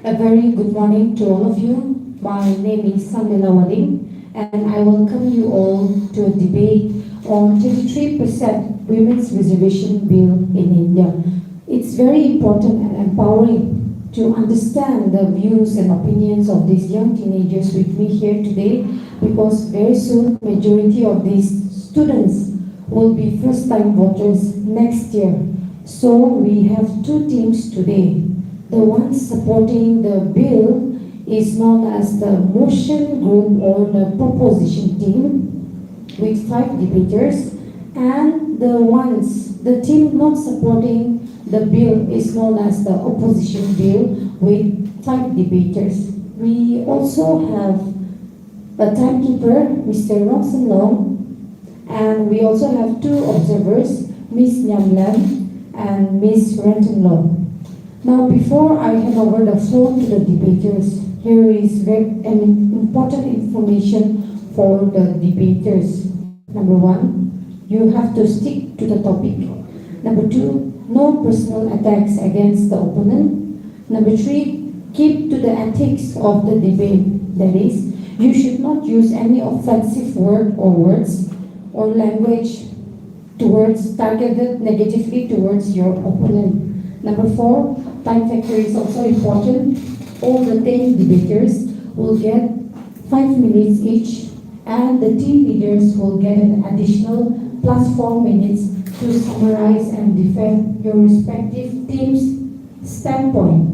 A very good morning to all of you. My name is Samila Wadim, and I welcome you all to a debate on 23% Women's Reservation Bill in India. It's very important and empowering to understand the views and opinions of these young teenagers with me here today, because very soon majority of these students will be first-time voters next year. So we have two teams today. The one supporting the bill is known as the motion group or the proposition team with 5 debaters, and the team not supporting the bill is known as the opposition bill with 5 debaters. We also have a timekeeper, Mr. Roxan Long, and we also have 2 observers, Ms. Nyam Lam and Ms. Renton Law. Now, before I hand over the floor to the debaters, here is an important information for the debaters. Number 1, you have to stick to the topic. Number 2, no personal attacks against the opponent. Number 3, keep to the ethics of the debate. That is, you should not use any offensive word or words or language targeted negatively towards your opponent. Number 4, time factor is also important. All the 10 debaters will get 5 minutes each, and the team leaders will get an additional plus 4 minutes to summarize and defend your respective team's standpoint.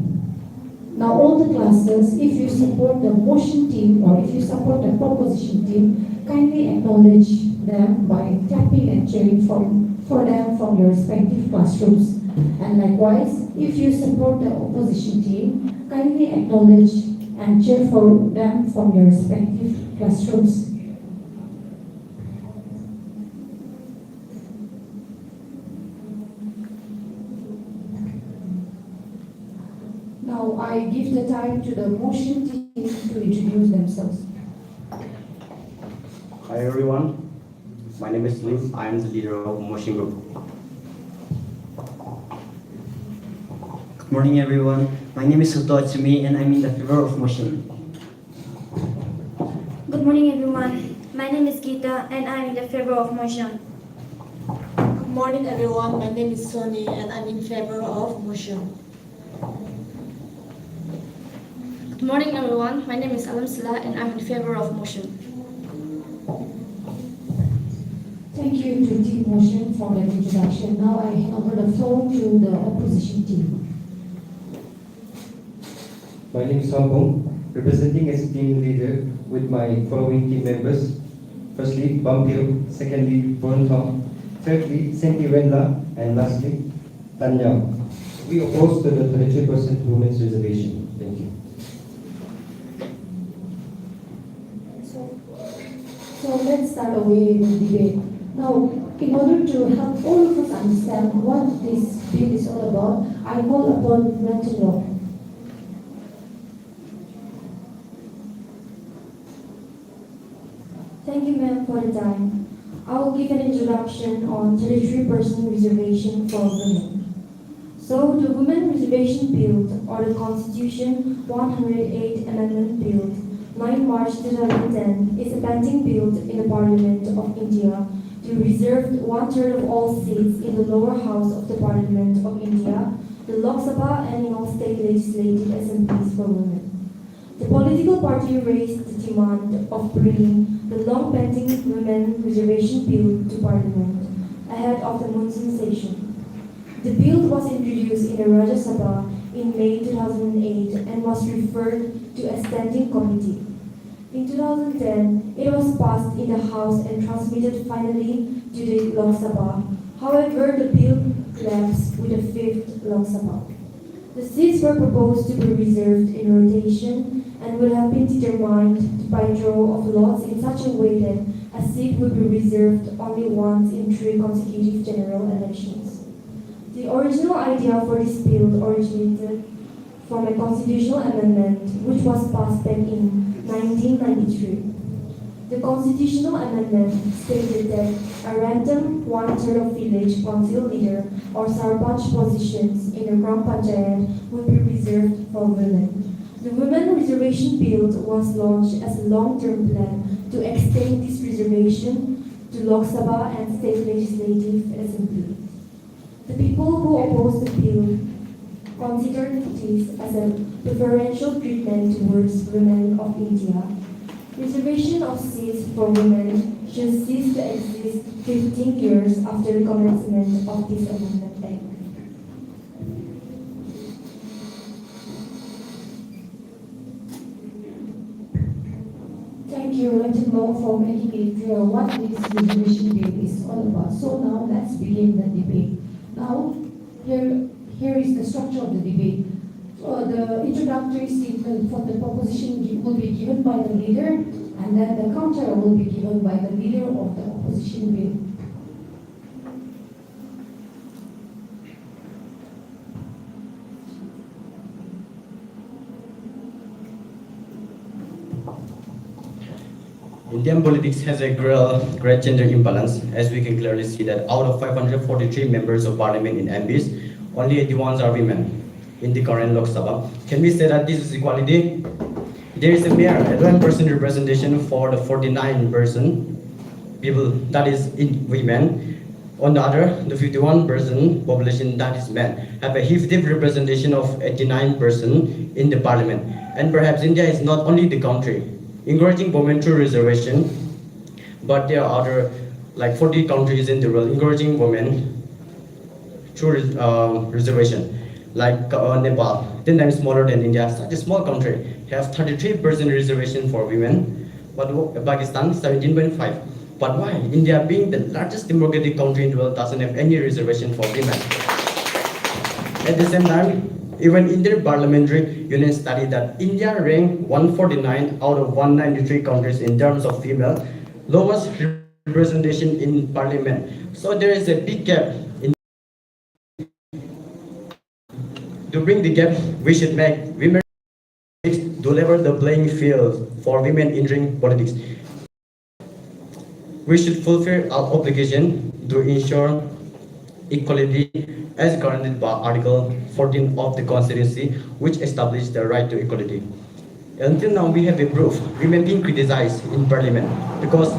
Now, all the classes, if you support the motion team or if you support the proposition team, kindly acknowledge them by clapping and cheering for them from your respective classrooms. And likewise, if you support the opposition team, kindly acknowledge and cheer for them from your respective classrooms. Now I give the time to the motion team to introduce themselves. Hi everyone, my name is Lim. I am the leader of Motion Group. Good morning everyone, my name is Suto Atsumi and I'm in the favor of motion. Good morning everyone, my name is Geeta and I'm in the favor of motion. Good morning everyone, my name is Sony and I'm in favor of motion. Good morning everyone, my name is Alam Sila and I'm in favor of motion. Thank you to Team Motion for that introduction. Now I hand over the floor to the opposition team. My name is Hambong, representing as team leader with my following team members. Firstly, Bampil. Secondly, Bontham. Thirdly, Senti Wenla. And lastly, Tanya. We oppose to the 23% women's reservation. Thank you. So let's start away with the debate. Now, in order to help all of us understand what this bill is all about, I call upon Renton Law. Thank you ma'am for the time. I will give an introduction on 33% reservation for women. So the Women Reservation Bill, or the Constitution 108 Amendment Bill, 9 March 2010, is a pending bill in the Parliament of India to reserve 1/3 of all seats in the lower house of the Parliament of India, the Lok Sabha, and in all state legislative assemblies for women. The political party raised the demand of bringing the long-pending Women Reservation Bill to Parliament ahead of the monsoon session. The bill was introduced in the Rajya Sabha in May 2008 and was referred to a standing committee. In 2010, it was passed in the House and transmitted finally to the Lok Sabha. However, the bill collapsed with the 5th Lok Sabha. The seats were proposed to be reserved in rotation and would have been determined by draw of lots in such a way that a seat would be reserved only once in 3 consecutive general elections. The original idea for this bill originated from a constitutional amendment which was passed back in 1993. The constitutional amendment stated that a random 1/3 of village council leader or sarpanch positions in the Gram Panchayat would be reserved for women. The Women Reservation Bill was launched as a long-term plan to extend this reservation to Lok Sabha and state legislative assembly. The people who opposed the bill considered this as a preferential treatment towards women of India. Reservation of seats for women should cease to exist 15 years after the commencement of this Amendment Act. Thank you, Lieutenant Law, for making it clear what this reservation bill is all about. So now let's begin the debate. Now, here is the structure of the debate. The introductory statement for the proposition will be given by the leader, and then the counter will be given by the leader of the opposition bill. Indian politics has a great gender imbalance, as we can clearly see that out of 543 members of parliament in MPs, only 81 are women in the current Lok Sabha. Can we say that this is equality? There is a mere 11% representation for the 49% people, that is in women. On the other, the 51% population, that is men, have a effective representation of 89% in the parliament. And perhaps India is not only the country encouraging women through reservation, but there are other, like 40 countries in the world encouraging women through reservation. Like Nepal, 10 times smaller than India, such a small country, has 33% reservation for women, but Pakistan 17.5. But why India, being the largest democratic country in the world, doesn't have any reservation for women? At the same time, even Inter-Parliamentary Union study that India ranked 149 out of 193 countries in terms of female lowest representation in parliament. So there is a big gap. To bring the gap, we should make women to level the playing field for women entering politics. We should fulfill our obligation to ensure equality as guaranteed by Article 14 of the Constitution, which established the right to equality. Until now, we have a proof women being criticized in parliament because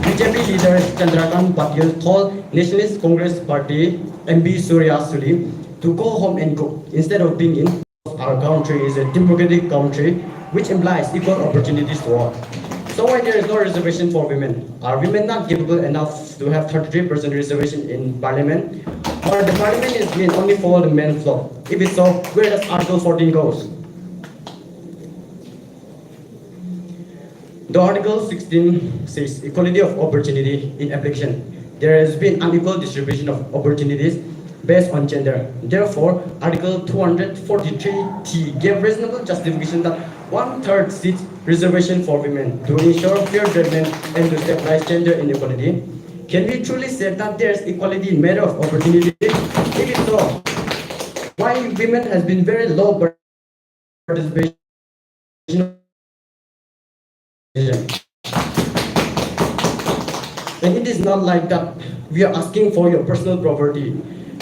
BJP leader Chandrakant Patil told Nationalist Congress Party MP Surya Suli to go home and cook instead of being in. Our country is a democratic country, which implies equal opportunities to all. So why there is no reservation for women? Are women not capable enough to have 33% reservation in parliament? Or the parliament is being only for the men's floor? If it's so, where does Article 14 goes? The Article 16 says equality of opportunity in application. There has been unequal distribution of opportunities based on gender. Therefore, Article 243T gave reasonable justification that 1/3 seat reservation for women to ensure fair treatment and to stabilize gender inequality. Can we truly say that there is equality in matter of opportunity? If it's so, why women has been very low participation? And it is not like that. We are asking for your personal property.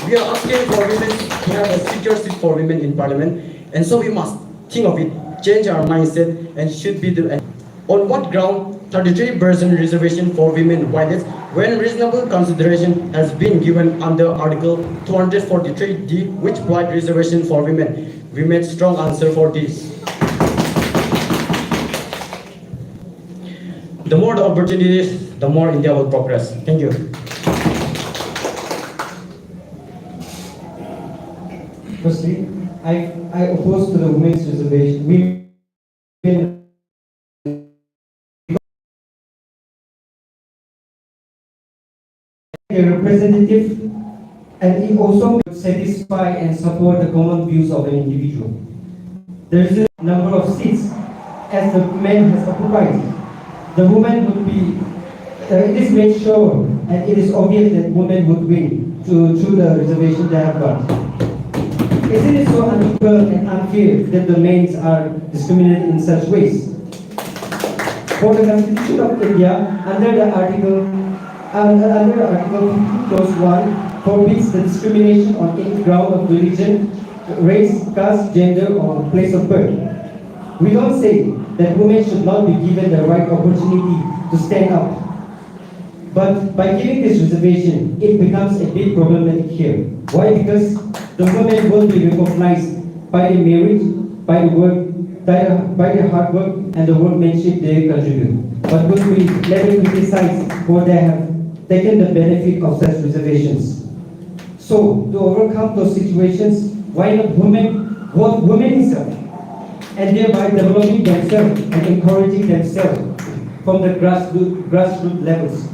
We are asking for women to have a secure seat for women in parliament, and so we must think of it, change our mindset, and should be the. On what ground 33% reservation for women violates when reasonable consideration has been given under Article 243D, which provide reservation for women? We made strong answer for this. The more the opportunities, the more India will progress. Thank you. Firstly, I oppose to the women's reservation. Women a representative, and it also satisfy and support the common views of an individual. There is a number of seats as the men has occupied. The woman would be, it is made sure and it is obvious that women would win through the reservation they have got. Isn't it so unequal and unfair that the men are discriminated in such ways? For the Constitution of India, under Article 50 clause 1, forbids the discrimination on any ground of religion, race, caste, gender, or place of birth. We don't say that women should not be given the right opportunity to stand up. But by giving this reservation, it becomes a bit problematic here. Why? Because the women will be recognized by their merit, by the work, by their hard work and the workmanship they contribute, but will be never criticized for they have taken the benefit of such reservations. So, to overcome those situations, why not women work women itself, and thereby developing themselves and encouraging themselves from the grassroots levels.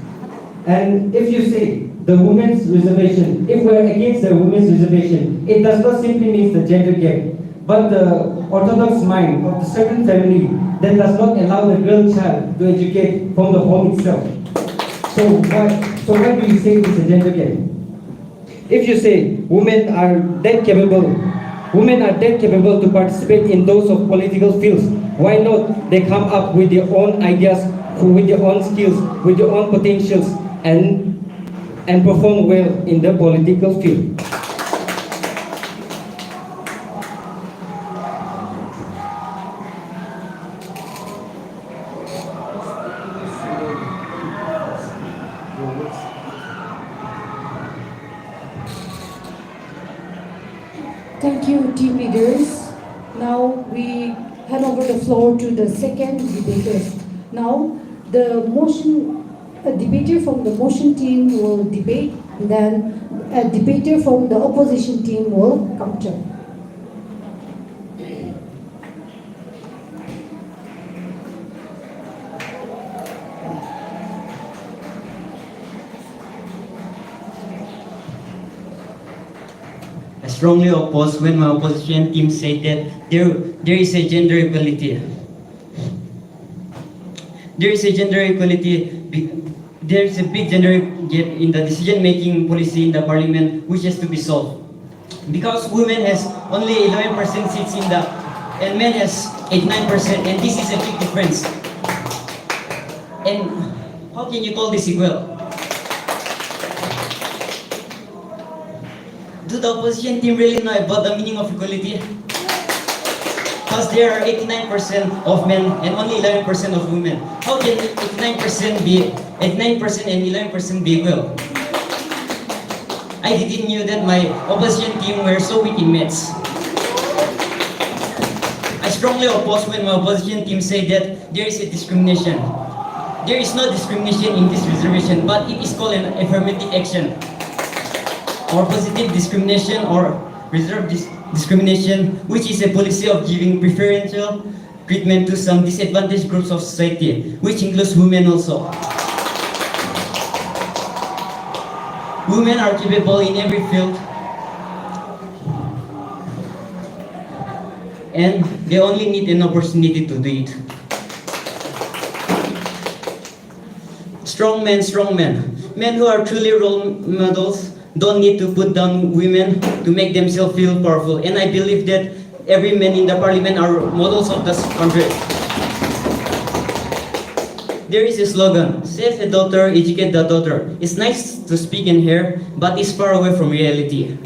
And if you say the women's reservation, if we're against the women's reservation, it does not simply mean the gender gap, but the orthodox mind of the certain family that does not allow the girl child to educate from the home itself. So why do you say it's a gender gap? If you say women are that capable to participate in those of political fields, why not they come up with their own ideas, with their own skills, with their own potentials, and perform well in the political field? Thank you, team leaders. Now we hand over the floor to the second debaters. Now, a debater from the motion team will debate, and then a debater from the opposition team will counter. I strongly oppose when my opposition team said that there is a gender equality. There is a gender equality. There is a big gender gap in the decision-making policy in the parliament, which has to be solved. Because women has only 11% seats in the, and men has 89%, and this is a big difference. And how can you call this equal? Do the opposition team really know about the meaning of equality? Because there are 89% of men and only 11% of women. How can 89% and 11% be equal? I didn't know that my opposition team were so weak in maths. I strongly oppose when my opposition team say that there is a discrimination. There is no discrimination in this reservation, but it is called an affirmative action, or positive discrimination, or reserved discrimination, which is a policy of giving preferential treatment to some disadvantaged groups of society, which includes women also. Women are capable in every field, and they only need an opportunity to do it. Strong men. Men who are truly role models don't need to put down women to make themselves feel powerful. And I believe that every man in the parliament are models of this country. There is a slogan, save a daughter, educate the daughter. It's nice to speak in here, but it's far away from reality.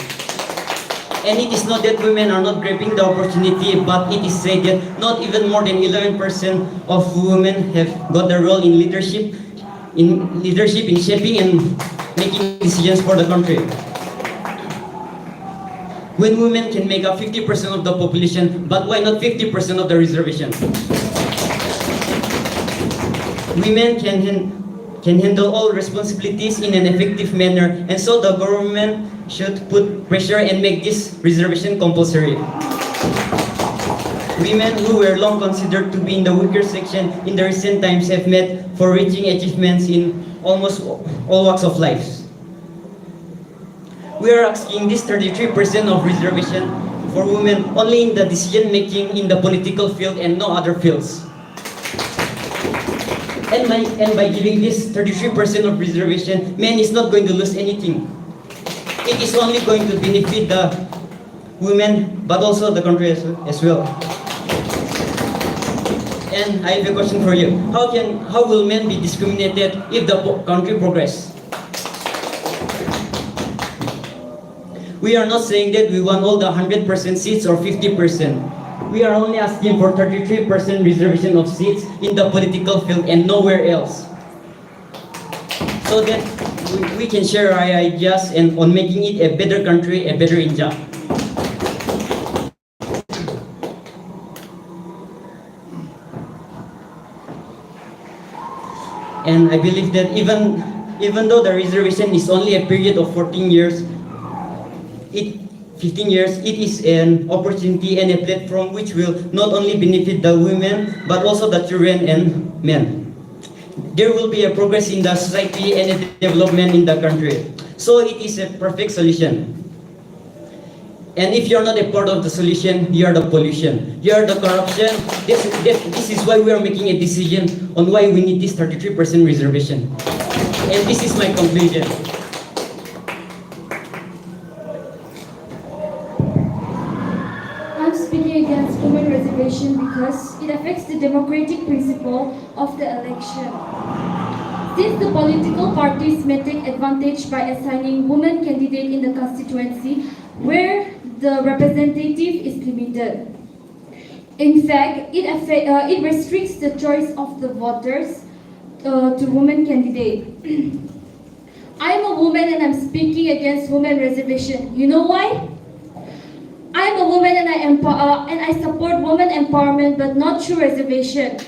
And it is not that women are not grabbing the opportunity, but it is said that not even more than 11% of women have got the role in leadership, in shaping and making decisions for the country. When women can make up 50% of the population, but why not 50% of the reservation? Women can handle all responsibilities in an effective manner, and so the government should put pressure and make this reservation compulsory. Women who were long considered to be in the weaker section in the recent times have met for reaching achievements in almost all walks of life. We are asking this 33% of reservation for women only in the decision making in the political field and no other fields. And by giving this 33% of reservation, men is not going to lose anything. It is only going to benefit the women, but also the country as well. And I have a question for you. How will men be discriminated if the country progress? We are not saying that we want all the 100% seats or 50%. We are only asking for 33% reservation of seats in the political field and nowhere else. So that we can share our ideas and on making it a better country, a better India. And I believe that even though the reservation is only a period of 14 years, 15 years, it is an opportunity and a platform which will not only benefit the women, but also the children and men. There will be a progress in the society and a development in the country. So it is a perfect solution. And if you're not a part of the solution, you are the pollution. You are the corruption. This is why we are making a decision on why we need this 33% reservation. And this is my conclusion. I'm speaking against women reservation because it affects the democratic principle of the election. Since the political parties may take advantage by assigning women candidates in the constituency where the representative is limited. In fact, it restricts the choice of the voters to women candidates. I'm a woman and I'm speaking against women reservation. You know why? I'm a woman and I support women empowerment, but not through reservation.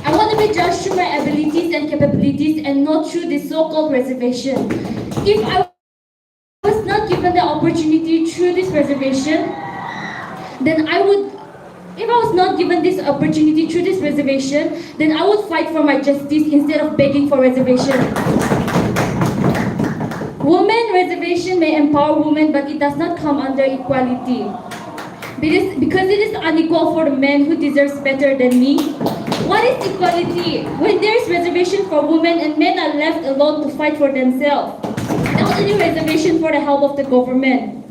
I want to be judged through my abilities and capabilities and not through this so-called reservation. If I was not given the opportunity through this reservation, then I would fight for my justice instead of begging for reservation. Women reservation may empower women, but it does not come under equality. Because it is unequal for the men who deserves better than me. What is equality? When there is reservation for women and men are left alone to fight for themselves. Not any reservation for the help of the government.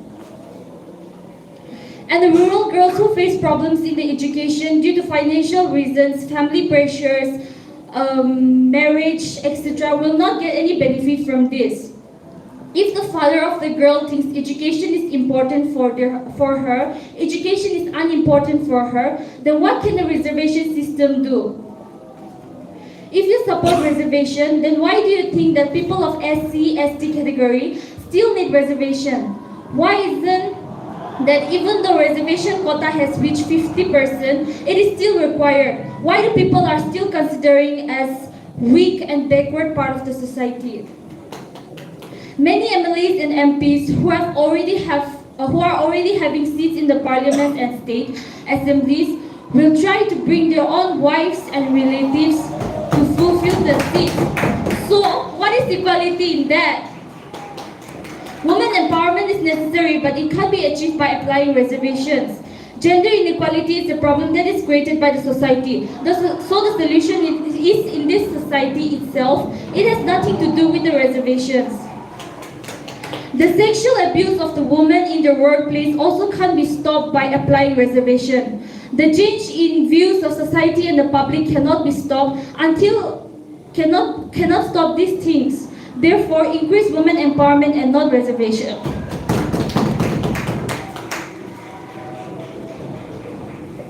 And the rural girls who face problems in the education due to financial reasons, family pressures, marriage, etc. will not get any benefit from this. If the father of the girl thinks education is important for her, education is unimportant for her, then what can the reservation system do? If you support reservation, then why do you think that people of SC, ST category still need reservation? Why isn't that even though reservation quota has reached 50%, it is still required? Why do people are still considering as weak and backward part of the society? Many MLAs and MPs who are already having seats in the parliament and state assemblies will try to bring their own wives and relatives to fulfill the seats. So, what is equality in that? Women empowerment is necessary, but it can't be achieved by applying reservations. Gender inequality is a problem that is created by the society. So the solution is in this society itself. It has nothing to do with the reservations. The sexual abuse of the woman in the workplace also can't be stopped by applying reservation. The change in views of society and the public cannot be stopped cannot stop these things. Therefore, increase women empowerment and not reservation.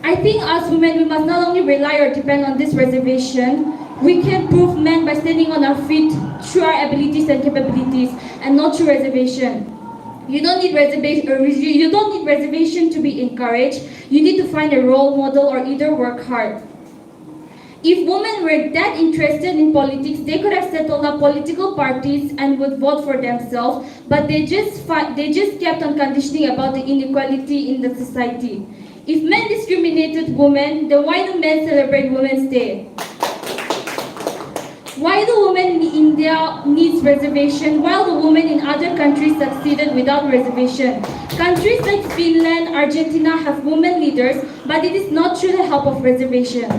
I think as women, we must not only rely or depend on this reservation, we can prove men by standing on our feet through our abilities and capabilities and not through reservation. You don't need reservation to be encouraged. You need to find a role model or either work hard. If women were that interested in politics, they could have settled up political parties and would vote for themselves, but they just kept on conditioning about the inequality in the society. If men discriminated women, then why do men celebrate Women's Day? Why do women in India needs reservation while the women in other countries succeeded without reservation? Countries like Finland, Argentina have women leaders, but it is not through the help of reservation.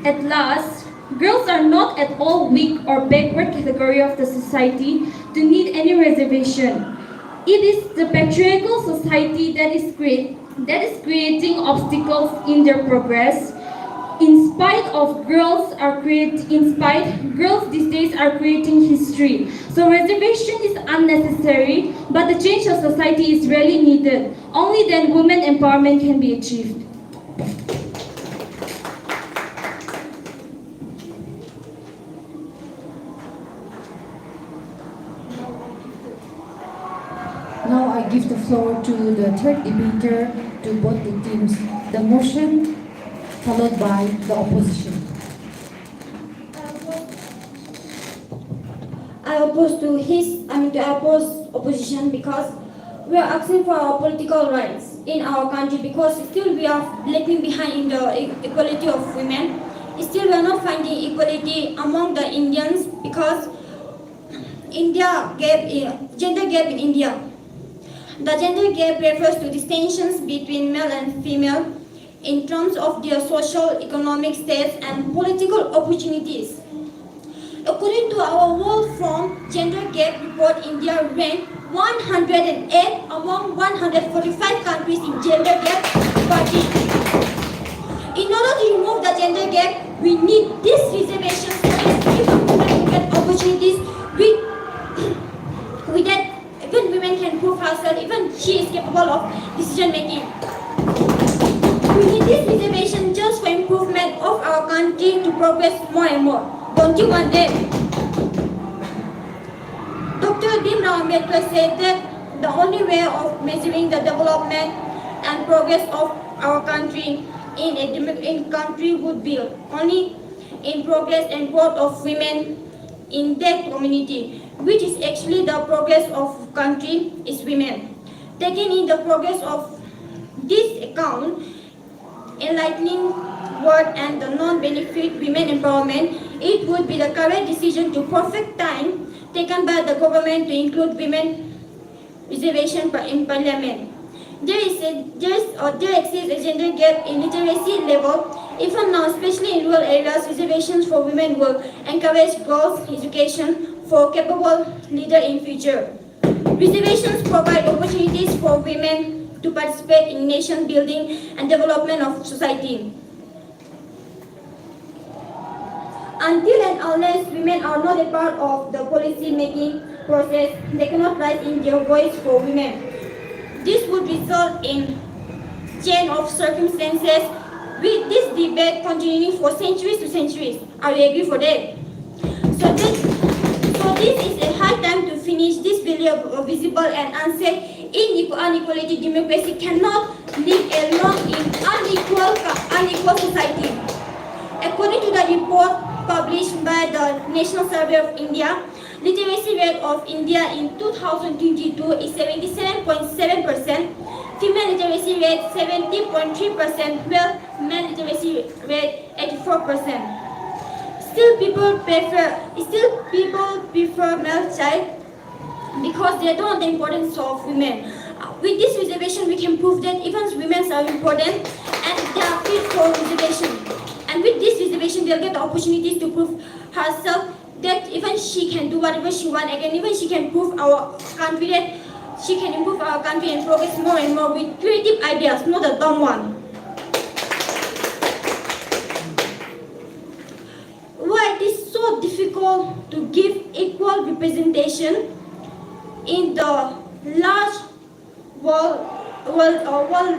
At last, girls are not at all weak or backward category of the society to need any reservation. It is the patriarchal society that is creating obstacles in their progress. Girls these days are creating history. So reservation is unnecessary, but the change of society is really needed. Only then women empowerment can be achieved. Now I give the floor to the third debater to both the teams. The motion followed by the opposition. I oppose opposition because we are asking for our political rights in our country, because still we are lagging behind in the equality of women. Still we are not finding equality among the Indians, because gender gap in India. The gender gap refers to distinctions between male and female in terms of their social, economic status and political opportunities. According to our World Forum Gender Gap Report, India ranked 108 among 145 countries in gender gap parity. In order to remove the gender gap, we need this reservation so that even women get opportunities with that even women can prove herself, even she is capable of decision making. We need this reservation just for improvement of our country to progress more and more. Don't you want that? Dr. Bhimrao Ambedkar said that the only way of measuring the development and progress of our country in country would be only in progress and growth of women in that community, which is actually the progress of country is women. Taking in the progress of this account, enlightening word and the non-benefit women empowerment, it would be the correct decision to perfect time taken by the government to include women reservation in parliament. There exists a gender gap in literacy level. Even now, especially in rural areas, reservations for women will encourage girls' education for capable leaders in future. Reservations provide opportunities for women to participate in nation building and development of society. Until and unless women are not a part of the policy making process, they cannot rise in their voice for women. This would result in chain of circumstances with this debate continuing for centuries to centuries. Are we agree for that? So this is a high time to finish this visible and unsaid inequality. Democracy cannot live alone in unequal society. According to the report published by the National Survey of India, literacy rate of India in 2022 is 77.7%, female literacy rate 70.3%, while male literacy rate 84%. Still people prefer male child because they don't know the importance of women. With this reservation, we can prove that even women are important and they are fit for reservation. And with this reservation, they'll get the opportunities to prove herself that even she can do whatever she wants again, even she can prove our country that she can improve our country and progress more and more with creative ideas, not a dumb one. Why it is so difficult to give equal representation in the world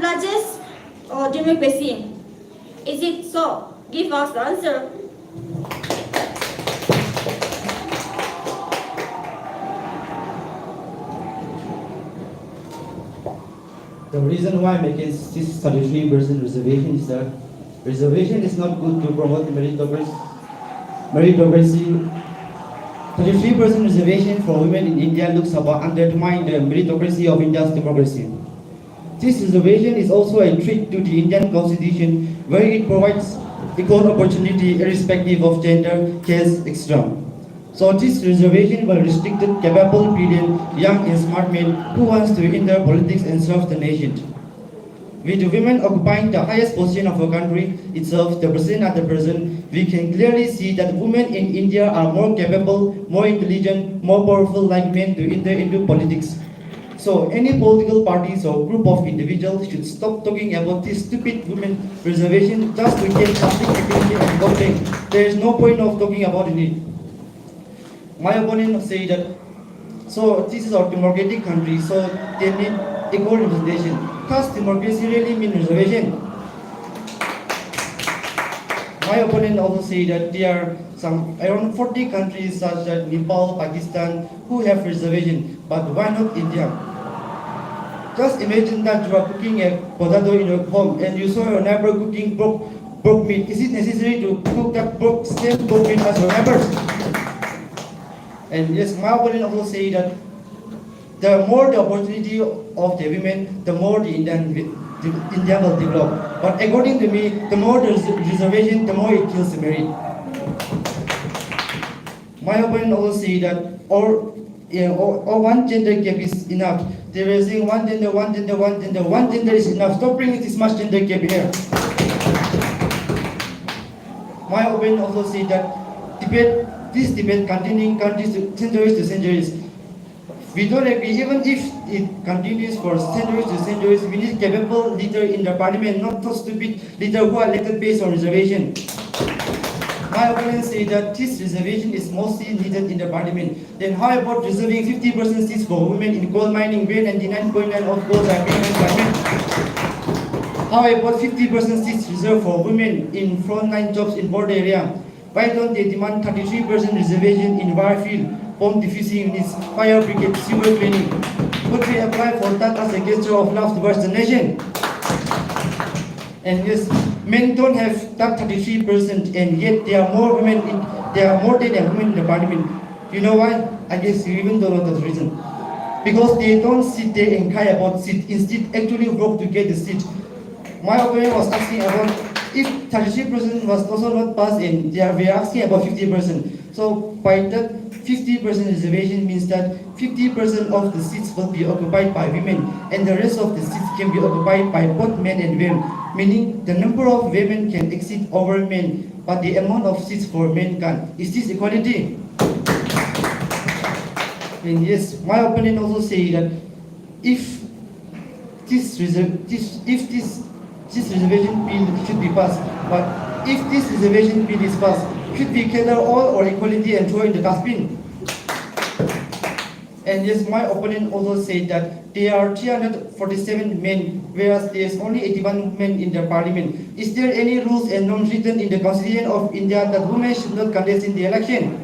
largest democracy? Is it so? Give us the answer. The reason why I'm against this 33% reservation is that reservation is not good to promote meritocracy. 33% reservation for women in India looks about undermine the meritocracy of India's democracy. This reservation is also a threat to the Indian constitution, where it provides equal opportunity irrespective of gender, caste, etc. So this reservation will restrict capable, brilliant, young and smart men who wants to enter politics and serve the nation. With the women occupying the highest position of our country itself, the president at the present, we can clearly see that women in India are more capable, more intelligent, more powerful like men to enter into politics. So any political parties or group of individuals should stop talking about this stupid women reservation just to get public attention and voting. There is no point of talking about it. My opponent say that, so this is our democratic country, so they need equal representation. Does democracy really mean reservation? My opponent also say that there are some around 40 countries such as Nepal, Pakistan who have reservation, but why not India? Just imagine that you are cooking a potato in your home and you saw your neighbor cooking pork meat. Is it necessary to cook that same pork meat as your neighbors? And yes, my opponent also say that the more the opportunity of the women, the more the India will develop. But according to me, the more the reservation, the more it kills the merit. My opponent also say that or one gender gap is enough. They were saying one gender is enough. Stop bringing this much gender gap here. My opponent also say that this debate continuing centuries to centuries. We don't agree, even if it continues for centuries to centuries, we need capable leader in the parliament, not so stupid leader who are elected based on reservation. My opponent say that this reservation is mostly needed in the parliament. Then how about reserving 50% seats for women in coal mining where 99.9% of coals are being mined? How about 50% seats reserved for women in frontline jobs in border area? Why don't they demand 33% reservation in warfield, bomb defusing units, fire brigade, civil training? Could we apply for that as a gesture of love towards the nation? And yes, men don't have that 33%, and yet there are more women there are more than women in the parliament. You know why? I guess you even don't know the reason. Because they don't sit there and cry about seat, instead actually work to get the seat. My opponent was asking about if 33% was also not passed, and we are asking about 50%. So by that 50% reservation means that 50% of the seats will be occupied by women, and the rest of the seats can be occupied by both men and women, meaning the number of women can exceed over men, but the amount of seats for men can't. Is this equality? And yes, my opponent also say that if this reservation bill should be passed, but if this reservation bill is passed, should we gather all or equality and throw in the dustbin? And yes, my opponent also said that there are 347 men, whereas there is only 81 men in the parliament. Is there any rules and norms written in the Constitution of India that women should not contest in the election?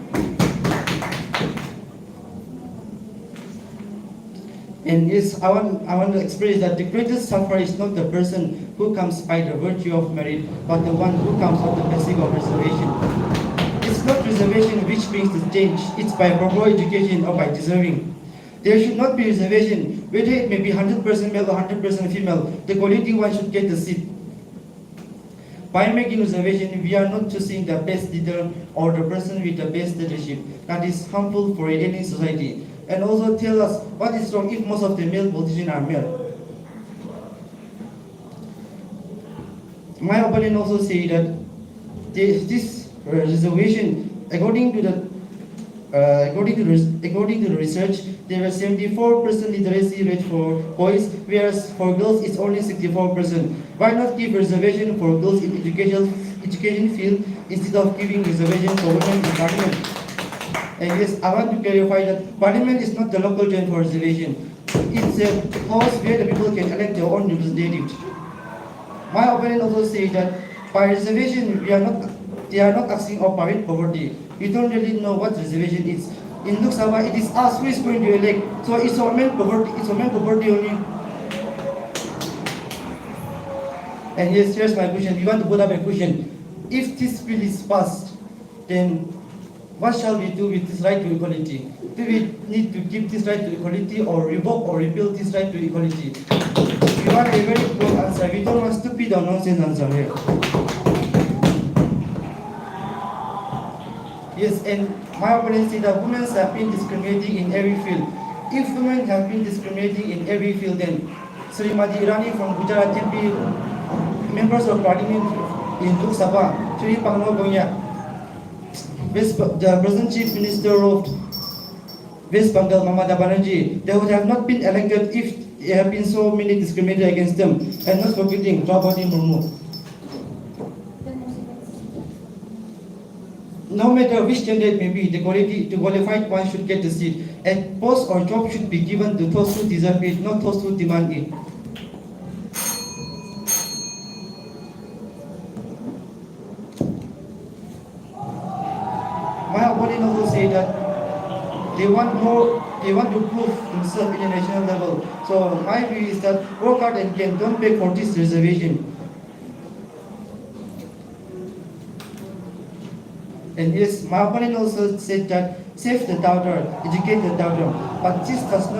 And yes, I want to express that the greatest sufferer is not the person who comes by the virtue of merit, but the one who comes on the basis of reservation. It's not reservation which brings the change, it's by proper education or by deserving. There should not be reservation, whether it may be 100% male or 100% female, the quality one should get the seat. By making reservation, we are not choosing the best leader or the person with the best leadership. That is harmful for any society. And also tell us what is wrong if most of the male politicians are male. My opponent also say that this reservation, according to the research, there was 74% literacy rate for boys, whereas for girls it's only 64%. Why not give reservation for girls in education field instead of giving reservation for women in parliament? And yes, I want to clarify that parliament is not the local joint for reservation. It's a house where the people can elect their own representatives. My opponent also say that by reservation, they are not asking of private poverty. We don't really know what reservation is. In Lok Sabha, it is us who is going to elect. So it's women poverty. It's women poverty only. And yes, here's my question. We want to put up a question. If this bill is passed, then what shall we do with this right to equality? Do we need to give this right to equality or revoke or repeal this right to equality? We want a very good answer. We don't want stupid or nonsense answer here. Yes, and my opponent said that women have been discriminating in every field. If women have been discriminating in every field, then Srimati Irani from Gujarat can be members of parliament in Lok Sabha. Shri Pangno Gonya, the present Chief Minister of West Bengal Mamata Banerjee, they would have not been elected if there have been so many discriminated against them, and not forgetting Draupadi Murmu. No matter which gender it may be, the qualified one should get the seat. And post or job should be given to those who deserve it, not those who demand it. My opponent also say that they want to prove themselves in a national level. So my view is that work hard and gain, don't beg for this reservation. And yes, my opponent also said that save the doubter, educate the doubter. But this does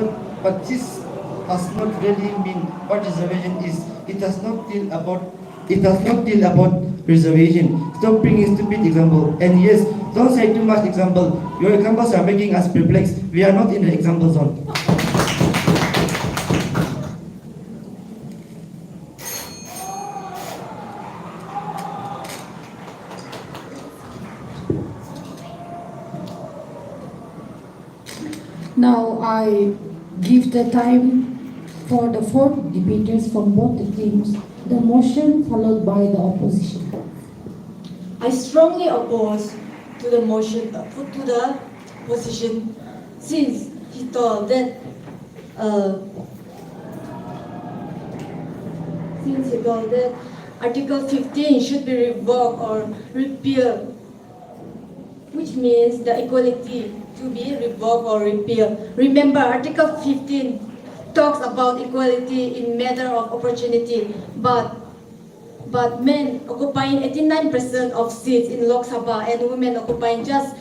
not really mean what reservation is. It does not deal about reservation. Stop bringing stupid example. And yes, don't say too much example. Your examples are making us perplexed. We are not in the example zone. Now I give the time for the four debaters from both the teams, the motion followed by the opposition. I strongly oppose to the motion put to the position, since he thought that Article 15 should be revoked or repealed, which means the equality to be revoked or repealed. Remember, Article 15 talks about equality in matter of opportunity, but men occupying 89% of seats in Lok Sabha and women occupying just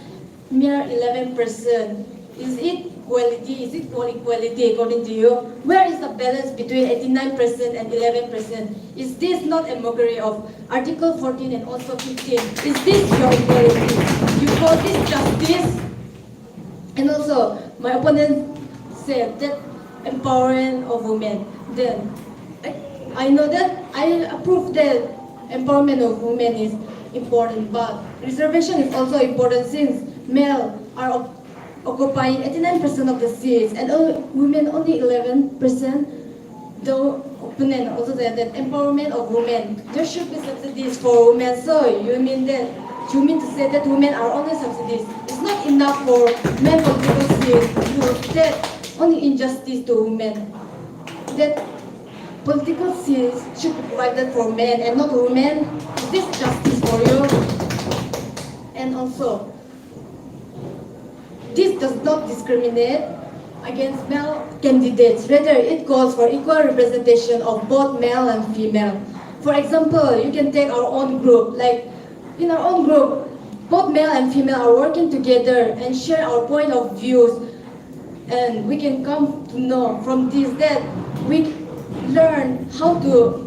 mere 11%. Is it equality? Is it called equality according to you? Where is the balance between 89% and 11%? Is this not a mockery of Article 14 and also 15? Is this your equality? You call this justice? And also, my opponent said that empowering of women. Then, I know that I approve that empowerment of women is important, but reservation is also important since male are occupying 89% of the seats and women only 11%. The opponent also said that empowerment of women, there should be subsidies for women. So you mean to say that women are only subsidies? It's not enough for men political seats. You said only injustice to women. That political seats should be provided for men and not women. Is this justice for you? And also, this does not discriminate against male candidates. Rather, it calls for equal representation of both male and female. For example, you can take our own group. Like in our own group, both male and female are working together and share our point of views. And we can come to know from this that we learn how to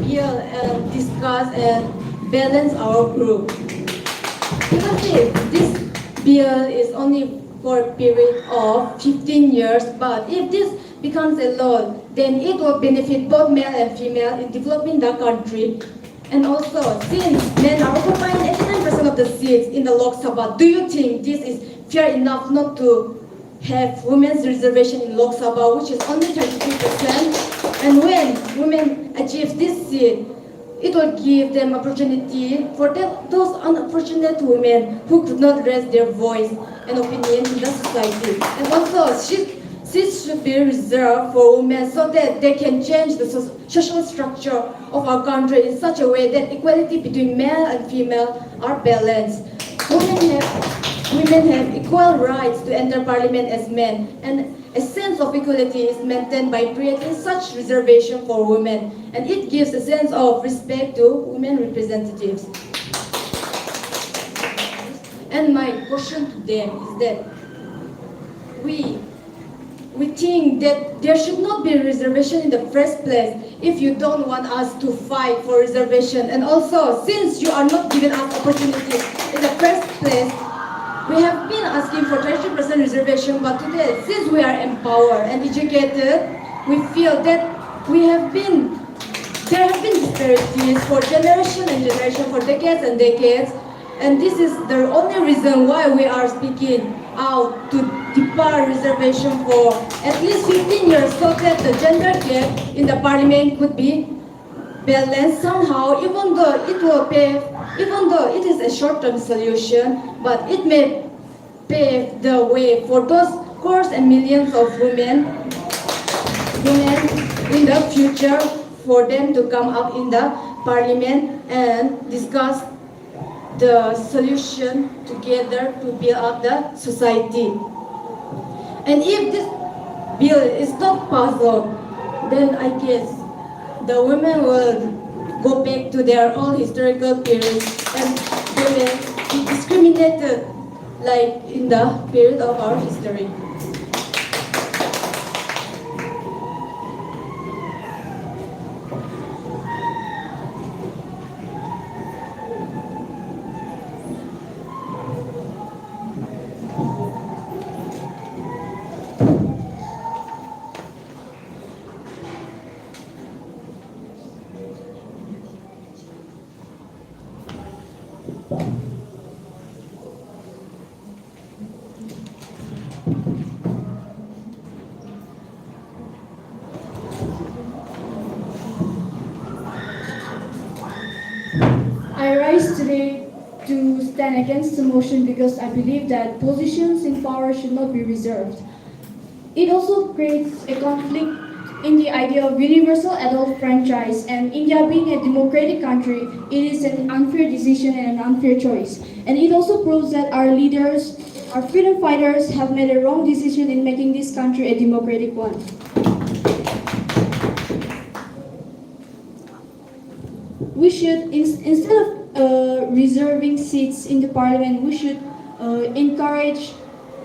build and discuss and balance our group. Because this bill is only for a period of 15 years, but if this becomes a law, then it will benefit both male and female in developing the country. And also, since men are occupying 89% of the seats in the Lok Sabha, do you think this is fair enough not to have women's reservation in Lok Sabha, which is only 33%? And when women achieve this seat, it will give them opportunity for those unfortunate women who could not raise their voice and opinion in the society. And also, seats should be reserved for women so that they can change the social structure of our country in such a way that equality between male and female are balanced. Women have equal rights to enter parliament as men, and a sense of equality is maintained by creating such reservation for women, and it gives a sense of respect to women representatives. And my question to them is that we think that there should not be a reservation in the first place if you don't want us to fight for reservation. And also, since you are not giving us opportunities in the first place, we have been asking for 33% reservation, but today, since we are empowered and educated, we feel that there have been disparities for generation and generation, for decades and decades, and this is the only reason why we are speaking out to defer reservation for at least 15 years so that the gender gap in the parliament could be balanced somehow, even though it is a short-term solution, but it may pave the way for those scores and millions of women in the future, for them to come up in the parliament and discuss the solution together to build up the society. And if this bill is not passed, then I guess the women will go back to their own historical periods and they will be discriminated like in the period of our history. I rise today to stand against the motion because I believe that positions in power should not be reserved. It also creates a conflict in the idea of universal adult franchise, and India being a democratic country, it is an unfair decision and an unfair choice. And it also proves that our leaders, our freedom fighters have made a wrong decision in making this country a democratic one. We should, instead of reserving seats in the parliament, we should encourage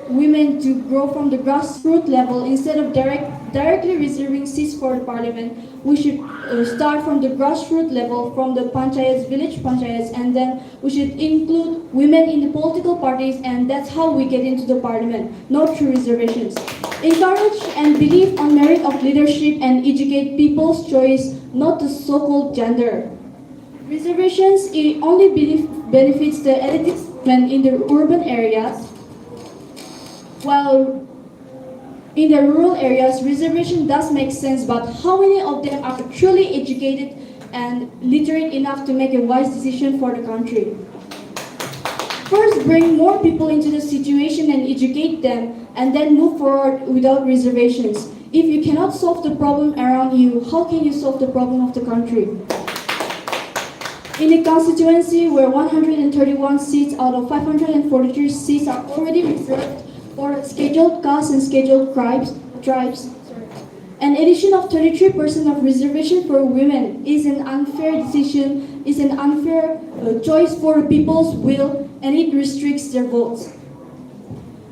women to grow from the grassroots level. Instead of directly reserving seats for the parliament, we should start from the grassroots level, from the panchayats, village panchayats, and then we should include women in the political parties, and that's how we get into the parliament, not through reservations. Encourage and believe on merit of leadership and educate people's choice, not the so-called gender. Reservations, it only benefits the elitist men in the urban areas, while in the rural areas, reservation does make sense, but how many of them are truly educated and literate enough to make a wise decision for the country? First, bring more people into the situation and educate them, and then move forward without reservations. If you cannot solve the problem around you, how can you solve the problem of the country? In a constituency where 131 seats out of 543 seats are already reserved for scheduled castes and scheduled tribes, an addition of 33% of reservation for women is an unfair decision, is an unfair choice for the people's will, and it restricts their votes.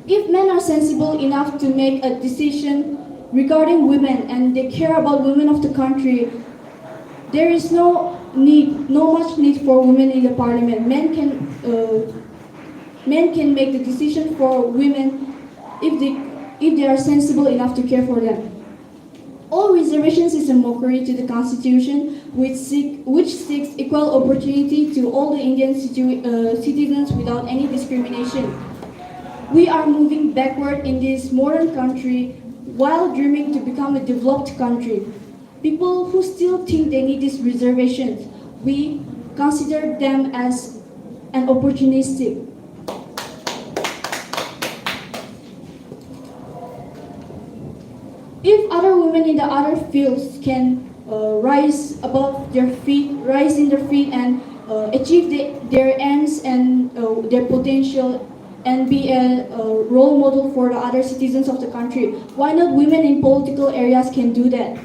If men are sensible enough to make a decision regarding women and they care about women of the country, there is no much need for women in the parliament. Men can make the decision for women if they are sensible enough to care for them. All reservations is a mockery to the constitution, which seeks equal opportunity to all the Indian citizens without any discrimination. We are moving backward in this modern country while dreaming to become a developed country. People who still think they need these reservations, we consider them as an opportunistic. If other women in the other fields can rise above their feet, rise in their feet and achieve their ends and their potential and be a role model for the other citizens of the country, why not women in political areas can do that?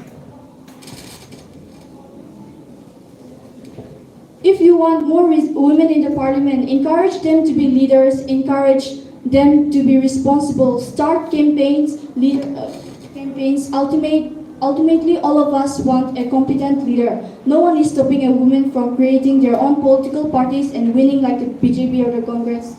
If you want more women in the parliament, encourage them to be leaders, encourage them to be responsible, start campaigns, lead campaigns. Ultimately, all of us want a competent leader. No one is stopping a woman from creating their own political parties and winning like the BJP or the Congress.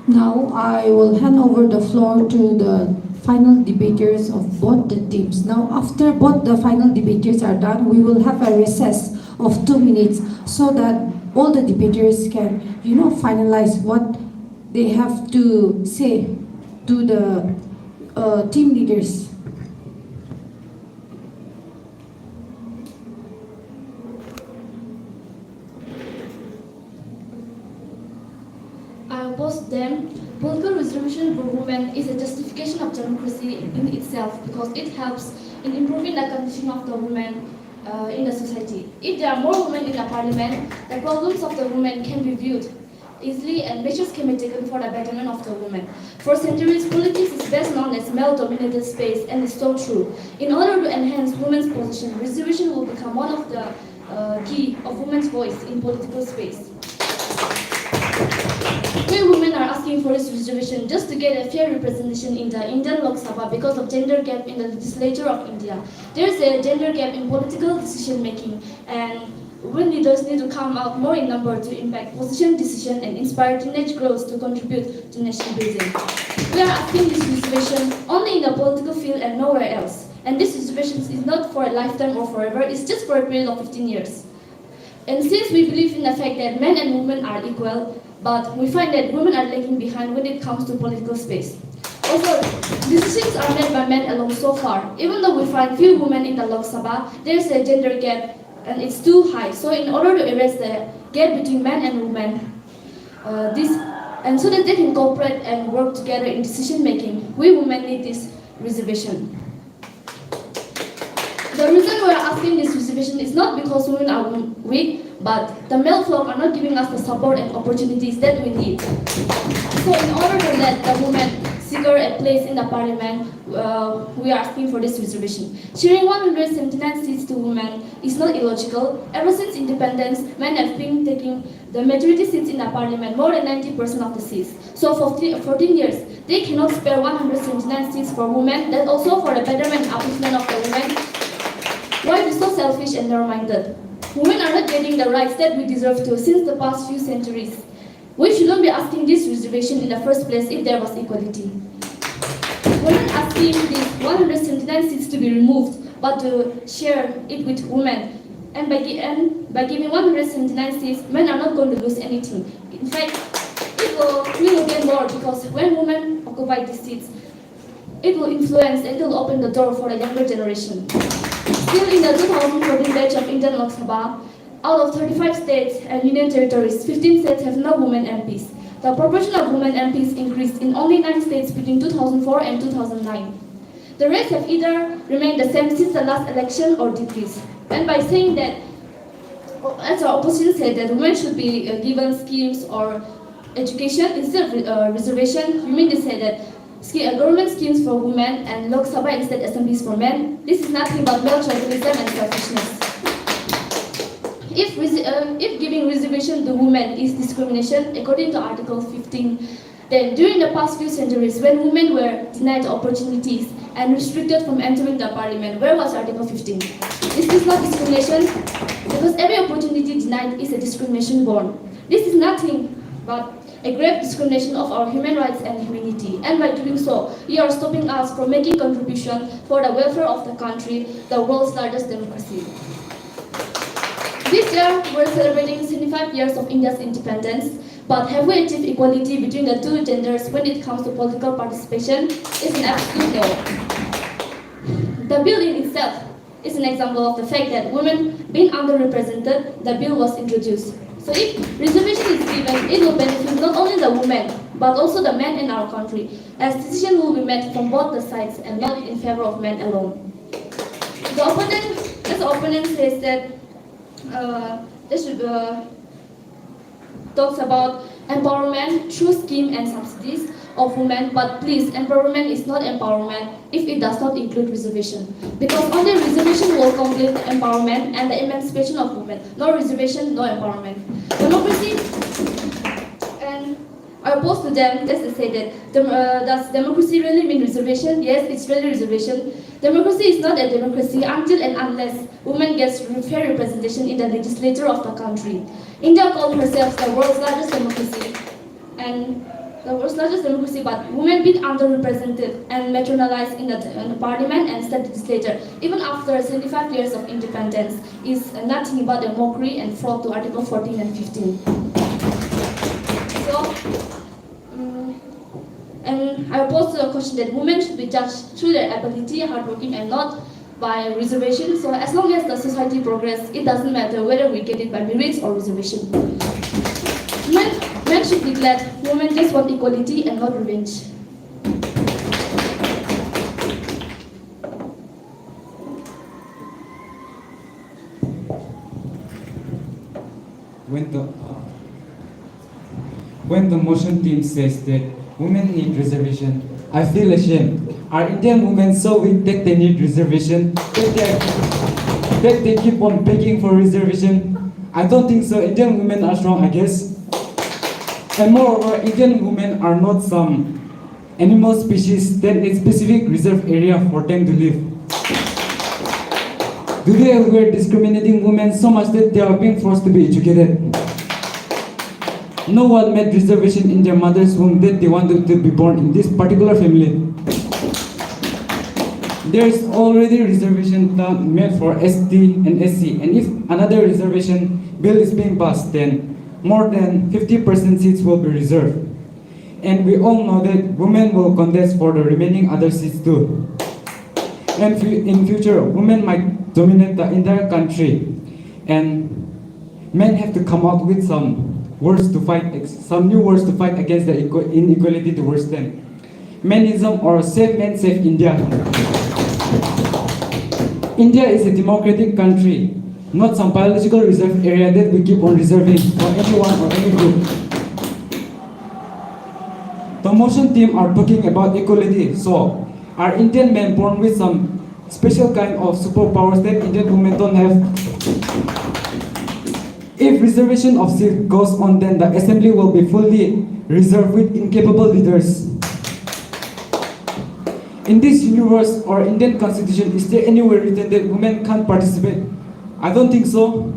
Now I will hand over the floor to the final debaters of both the teams. Now, after both the final debaters are done, we will have a recess of 2 minutes so that all the debaters can, finalize what they have to say to the team leaders. I oppose them. Political reservation for women is a justification of democracy in itself because it helps in improving the condition of the women in the society. If there are more women in the parliament, the problems of the women can be viewed easily and measures can be taken for the betterment of the women. For centuries, politics is best known as male-dominated space and is so true. In order to enhance women's position, reservation will become one of the key of women's voice in political space. We women are asking for this reservation just to get a fair representation in the Indian Lok Sabha because of gender gap in the legislature of India. There is a gender gap in political decision making, and women leaders need to come out more in number to impact position decision and inspire teenage girls to contribute to nation building. We are asking this reservation only in the political field and nowhere else. And this reservation is not for a lifetime or forever, it's just for a period of 15 years. And since we believe in the fact that men and women are equal, but we find that women are lagging behind when it comes to political space. Also, decisions are made by men alone so far. Even though we find few women in the Lok Sabha, there is a gender gap and it's too high. So in order to erase the gap between men and women, so that they can cooperate and work together in decision making, we women need this reservation. The reason we are asking this reservation is not because women are weak, but the male flock are not giving us the support and opportunities that we need. So in order to let the women secure a place in the parliament, we are asking for this reservation. Sharing 179 seats to women is not illogical. Ever since independence, men have been taking the majority seats in the parliament, more than 90% of the seats. So for 14 years, they cannot spare 179 seats for women, that also for the betterment and upliftment of the women. Why be so selfish and narrow-minded? Women are not getting the rights that we deserve to since the past few centuries. We shouldn't be asking this reservation in the first place if there was equality. We're not asking these 179 seats to be removed, but to share it with women. And by giving 179 seats, men are not going to lose anything. In fact, we will gain more because when women occupy these seats, it will influence and it will open the door for the younger generation. Still in the 2014 batch of Indian Lok Sabha, out of 35 states and union territories, 15 states have no women MPs. The proportion of women MPs increased in only 9 states between 2004 and 2009. The rest have either remained the same since the last election or decreased. And by saying that, as our opposition said that women should be given schemes or education instead of reservation, you mean to say that government schemes for women and Lok Sabha instead assemblies for men? This is nothing but male chauvinism and selfishness. If giving reservation to women is discrimination, according to Article 15, then during the past few centuries, when women were denied opportunities and restricted from entering the parliament, where was Article 15? Is this not discrimination? Because every opportunity denied is a discrimination born. This is nothing but a grave discrimination of our human rights and humanity. And by doing so, you are stopping us from making contribution for the welfare of the country, the world's largest democracy. This year, we're celebrating 75 years of India's independence, but have we achieved equality between the two genders when it comes to political participation? It's an absolute no. The bill in itself is an example of the fact that women being underrepresented, the bill was introduced. So if reservation is given, it will benefit not only the women, but also the men in our country, as decision will be made from both the sides and not in favor of men alone. The opponent says that this talks about empowerment through scheme and subsidies of women, but please, empowerment is not empowerment if it does not include reservation. Because only reservation will complete the empowerment and the emancipation of women. No reservation, no empowerment. Democracy, and I oppose to them, just to say that, does democracy really mean reservation? Yes, it's really reservation. Democracy is not a democracy until and unless women get fair representation in the legislature of the country. India called herself the world's largest democracy, and it's not just democracy, but women being underrepresented and marginalized in the parliament and state legislature, even after 75 years of independence, is nothing but a mockery and fraud to Article 14 and 15. So, and I pose the question that women should be judged through their ability, hardworking, and not by reservation. So as long as the society progress, it doesn't matter whether we get it by merits or reservation. Men should be glad women just want equality and not revenge. When the motion team says that women need reservation, I feel ashamed. Are Indian women so weak that they need reservation? That they keep on begging for reservation? I don't think so. Indian women are strong, I guess. And moreover, Indian women are not some animal species that a specific reserved area for them to live. Do they were discriminating women so much that they are being forced to be educated? No one made reservation in their mother's womb that they wanted to be born in this particular family. There is already reservation made for ST and SC, and if another reservation bill is being passed, then more than 50% seats will be reserved. And we all know that women will contest for the remaining other seats too. And in future, women might dominate the entire country, and men have to come out with some new words to fight against the inequality towards them. Menism or Save Men, Save India. India is a democratic country, not some biological reserve area that we keep on reserving for anyone or any group. The motion team are talking about equality, so are Indian men born with some special kind of superpowers that Indian women don't have? If reservation of seats goes on, then the assembly will be fully reserved with incapable leaders. In this universe or Indian constitution, is there anywhere written that women can't participate? I don't think so.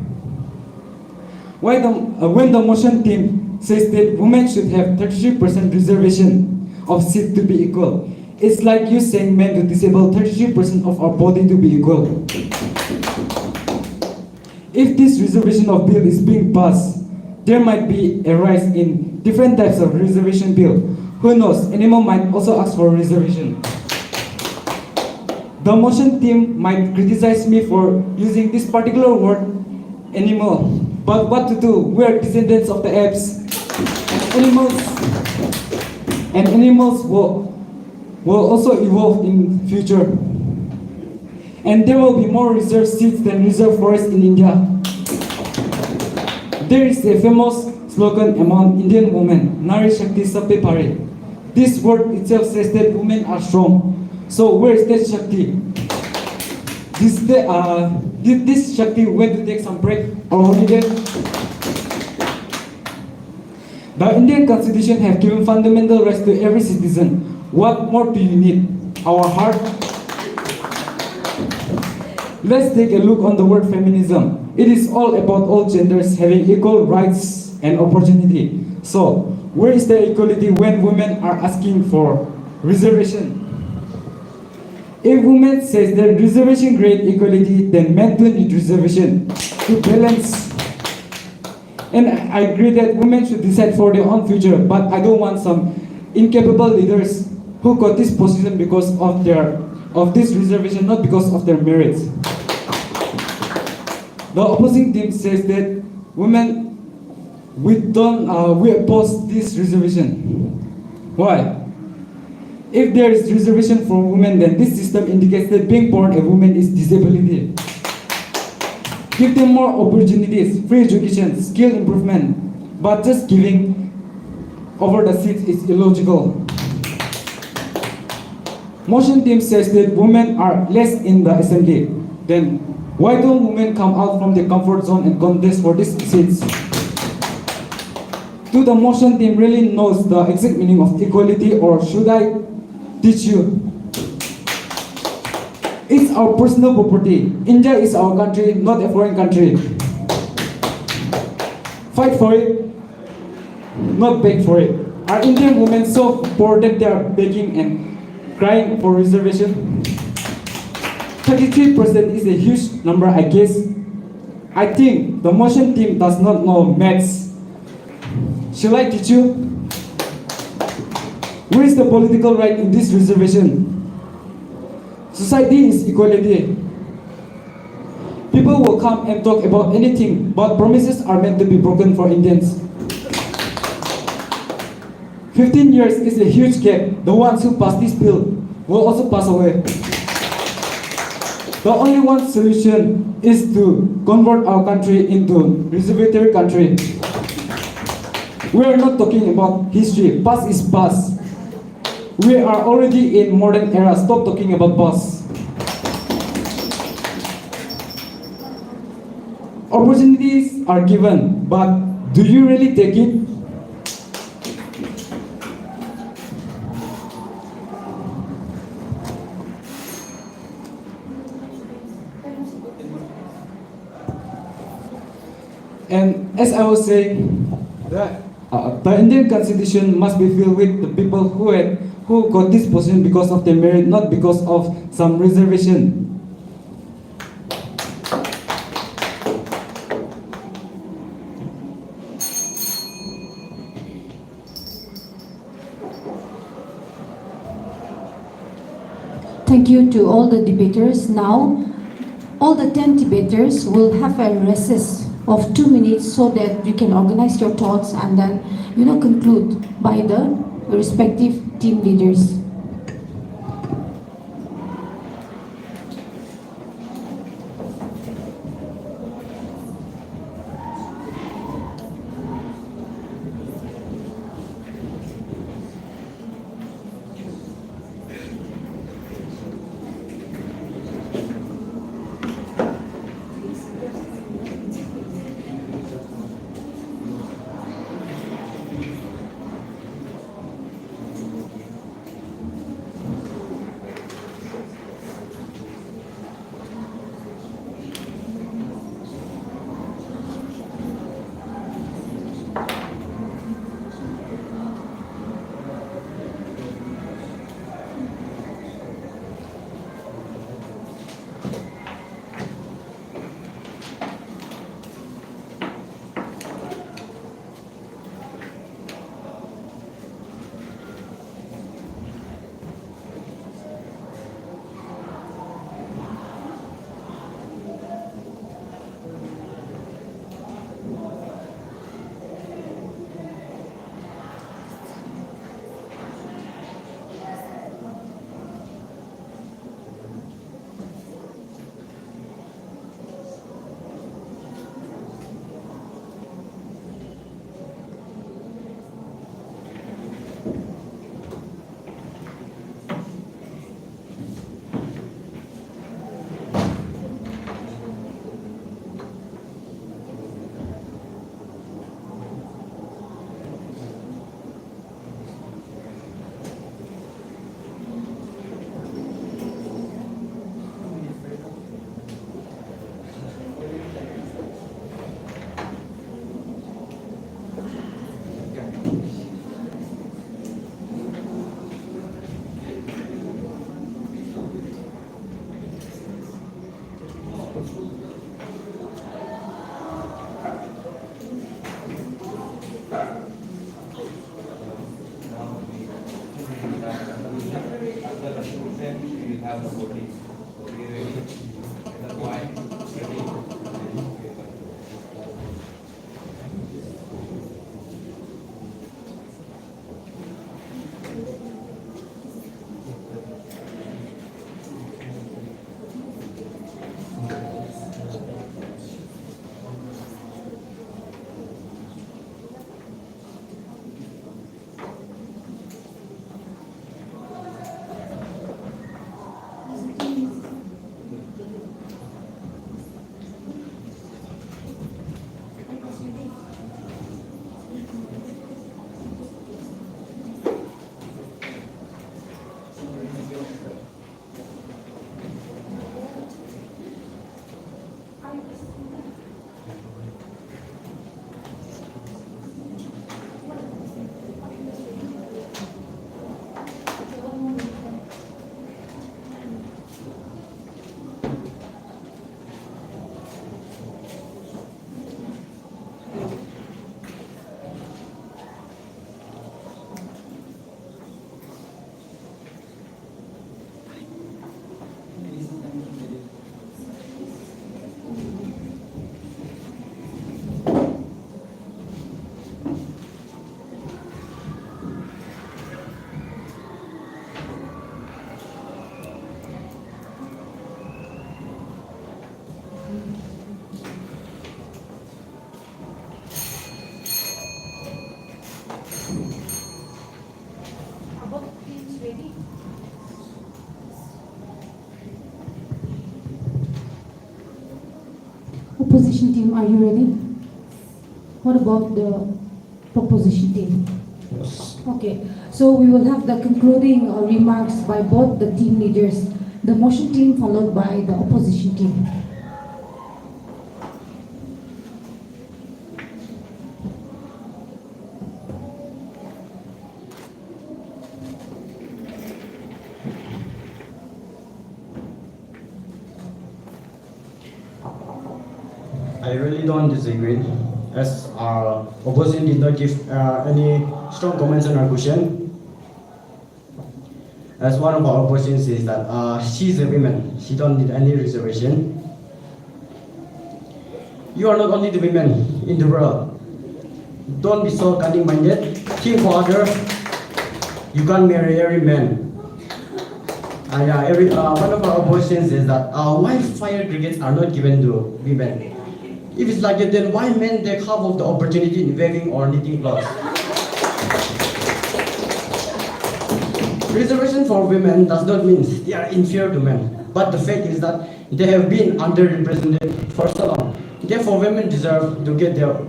When the motion team says that women should have 33% reservation of seats to be equal, it's like you saying men to disable 33% of our body to be equal. If this reservation of bill is being passed, there might be a rise in different types of reservation bill. Who knows, anyone might also ask for a reservation. The motion team might criticize me for using this particular word, animal. But what to do? We are descendants of the apes. And animals will also evolve in future. And there will be more reserved seats than reserved forests in India. There is a famous slogan among Indian women, Nari Shakti Sabbe Pare. This word itself says that women are strong. So where is that Shakti? Did this Shakti went to take some break or holiday? The Indian Constitution have given fundamental rights to every citizen. What more do you need? Our heart? Let's take a look on the word feminism. It is all about all genders having equal rights and opportunity. So, where is the equality when women are asking for reservation? If women says that reservation create equality, then men do need reservation to balance. And I agree that women should decide for their own future, but I don't want some incapable leaders who got this position because of this reservation, not because of their merits. The opposing team says that women, we oppose this reservation. Why? If there is reservation for women, then this system indicates that being born a woman is disability. Give them more opportunities, free education, skill improvement, but just giving over the seats is illogical. Motion team says that women are less in the assembly. Then why don't women come out from their comfort zone and contest for these seats? Do the motion team really knows the exact meaning of equality, or should I teach you? It's our personal property. India is our country, not a foreign country. Fight for it, not beg for it. Are Indian women so poor that they are begging and crying for reservation? 33% is a huge number, I guess. I think the motion team does not know maths. Shall I teach you? Where is the political right in this reservation? Society is equality. People will come and talk about anything, but promises are meant to be broken for Indians. 15 years is a huge gap. The ones who pass this bill will also pass away. The only one solution is to convert our country into reservatory country. We are not talking about history. Past is past. We are already in modern era. Stop talking about past. Opportunities are given, but do you really take it? And as I was saying, the Indian Constitution must be filled with the people who got this position because of their merit, not because of some reservation. Thank you to all the debaters. Now, all the 10 debaters will have a recess of 2 minutes so that you can organize your thoughts and then, conclude by the respective team leaders. opposition team, are you ready? What about the proposition team? Yes. Okay, so we will have the concluding remarks by both the team leaders, the motion team followed by the opposition team. I really don't disagree, as our opposition did not give any strong comments on our question. As one of our opposition says that she's a woman, she don't need any reservation. You are not only the women in the world. Don't be so cunning-minded. Think for others. You can't marry every man. One of our opposition says that why fire brigades are not given to women. If it's like that, then why men take half of the opportunity in weaving or knitting clothes? Reservation for women does not mean they are inferior to men, but the fact is that they have been underrepresented for so long. Therefore, women deserve to get their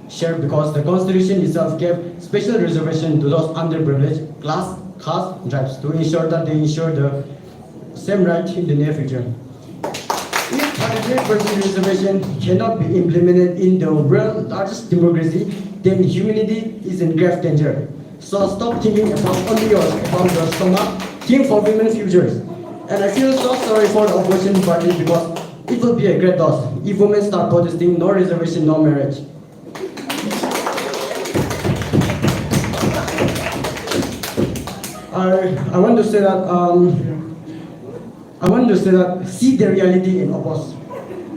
share because the Constitution itself gave special reservation to those underprivileged class, caste, tribes to ensure that they ensure the same right in the near future. If 100% reservation cannot be implemented in the world's largest democracy, then humanity is in grave danger. So stop thinking about only about your stomach, think for women's futures. And I feel so sorry for the opposition party because it will be a great loss if women start protesting no reservation, no marriage. I want to say that see the reality in oppose.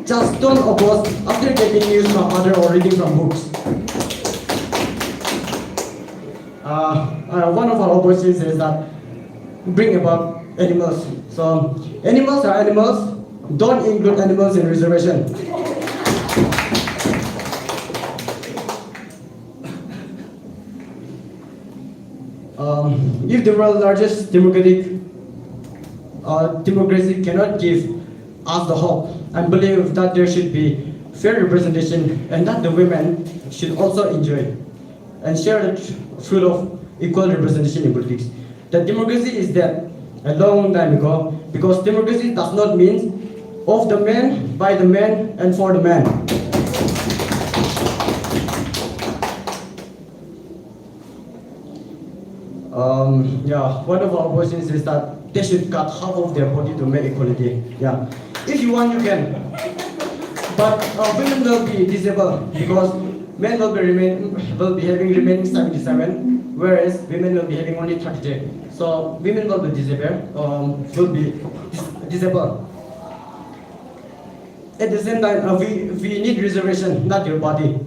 Just don't oppose after getting news from other or reading from books. One of our opposition says that bring about animals. So animals are animals. Don't include animals in reservation. If the world's largest democracy cannot give us the hope and believe that there should be fair representation and that the women should also enjoy and share the fruit of equal representation in politics. That democracy is dead a long time ago because democracy does not mean of the man, by the man, and for the man. One of our oppositions is that they should cut half of their body to make equality. Yeah, if you want, you can. But women will be disabled because men will be having remaining 77, whereas women will be having only 33. So women will be disabled. At the same time, we need reservation, not your body.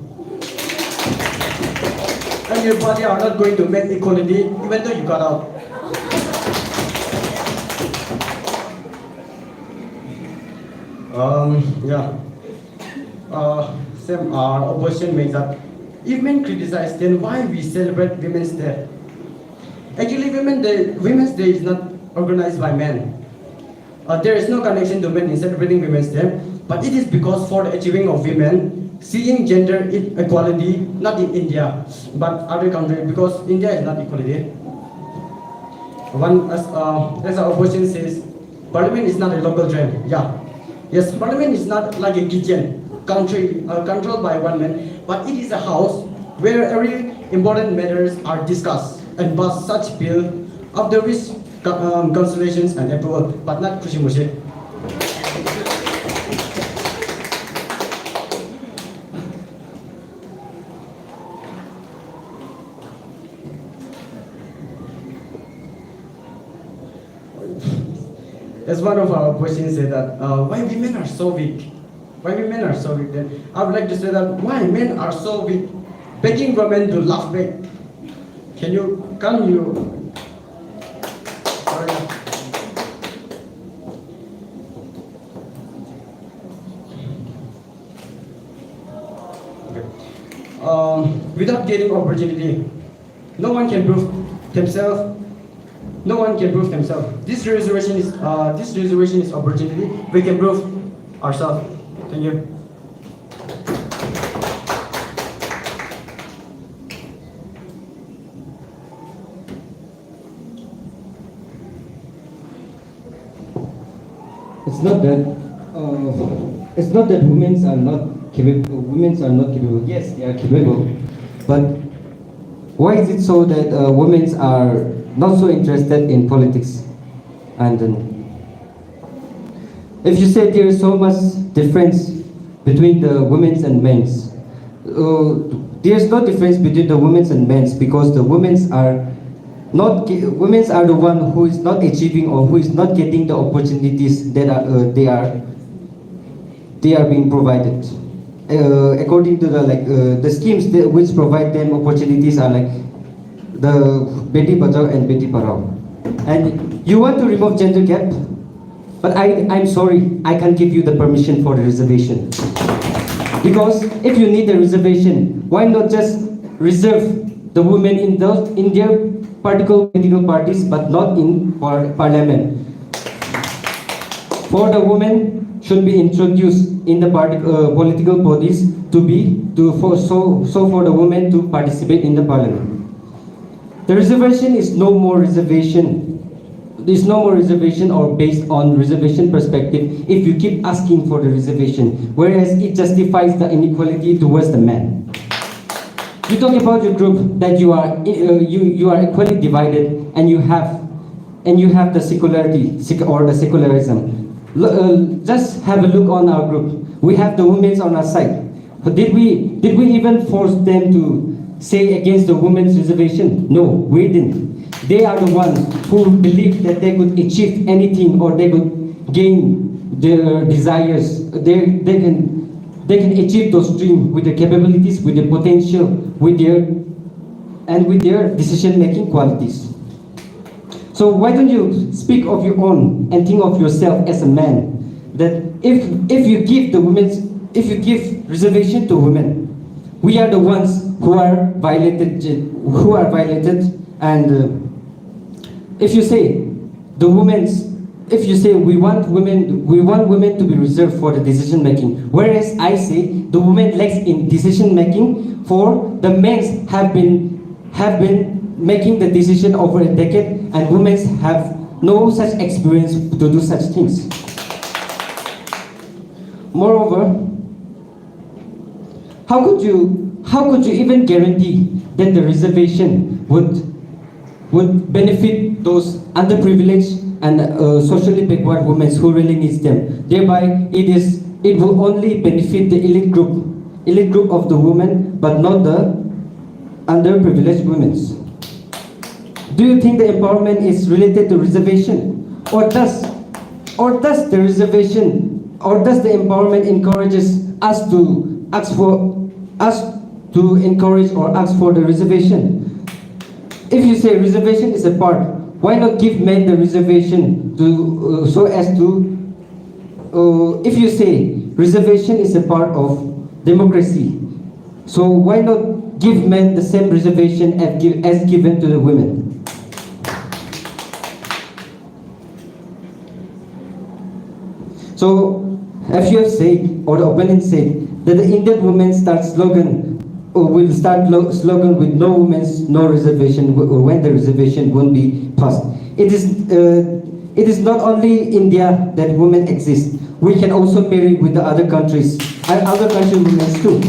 And your body are not going to make equality even though you got out. Our opposition makes that if men criticize, then why we celebrate Women's Day? Actually, Women's Day is not organized by men. There is no connection to men in celebrating Women's Day, but it is because for the achieving of women, seeing gender equality, not in India, but other countries, because India is not equality. As our opposition says, Parliament is not a local train. Yes, Parliament is not like a kitchen, controlled by one man, but it is a house where every important matters are discussed and pass such bill, after which consolations and approval, but not kushimushi. As one of our opposition said that why women are so weak? Why women are so weak? Then I would like to say that why men are so weak, begging women to laugh back. Can you? Sorry. Okay. Without getting opportunity, no one can prove themselves. No one can prove themselves. This reservation is opportunity. We can prove ourselves. Thank you. it's not that women are not capable. Women are not capable. Yes, they are capable, but why is it so that women are not so interested in politics? And if you say there is so much difference between the women's and men's, there's no difference between the women's and men's, because the women's are the one who is not achieving or who is not getting the opportunities that they are being provided. According to the schemes which provide them opportunities are like the Beti Bachao and Beti Padhao. And you want to remove gender gap, but I'm sorry, I can't give you the permission for the reservation. Because if you need a reservation, why not just reserve the women in their particular political parties, but not in parliament? For the women should be introduced in the political bodies for the women to participate in the parliament. The reservation is no more reservation. There's no more reservation or based on reservation perspective if you keep asking for the reservation, whereas it justifies the inequality towards the men. You talk about your group that you are equally divided, and you have the secularity or the secularism. Just have a look on our group. We have the women on our side. But did we even force them to say against the women's reservation? No, we didn't. They are the ones who believe that they could achieve anything or they could gain their desires. They can achieve those dreams with their capabilities, with their potential, with their decision-making qualities. So why don't you speak of your own and think of yourself as a man? That if you give reservation to women, we are the ones who are violated, and if you say we want women to be reserved for the decision making, whereas I say the women lacks in decision making, for the men have been making the decision over a decade, and women have no such experience to do such things. Moreover, how could you even guarantee that the reservation would benefit those underprivileged and socially backward women who really needs them? Thereby, it will only benefit the elite group of the women, but not the underprivileged women. Do you think the empowerment is related to reservation, or does the empowerment encourages us to encourage or ask for the reservation? If you say reservation is a part, why not give men the reservation if you say reservation is a part of democracy, so why not give men the same reservation as given to the women? So, as you have said, or the opponent said, that the Indian women will start slogan with no women, no reservation, when the reservation won't be passed. It is not only India that women exist. We can also marry with the other countries, and other country women too.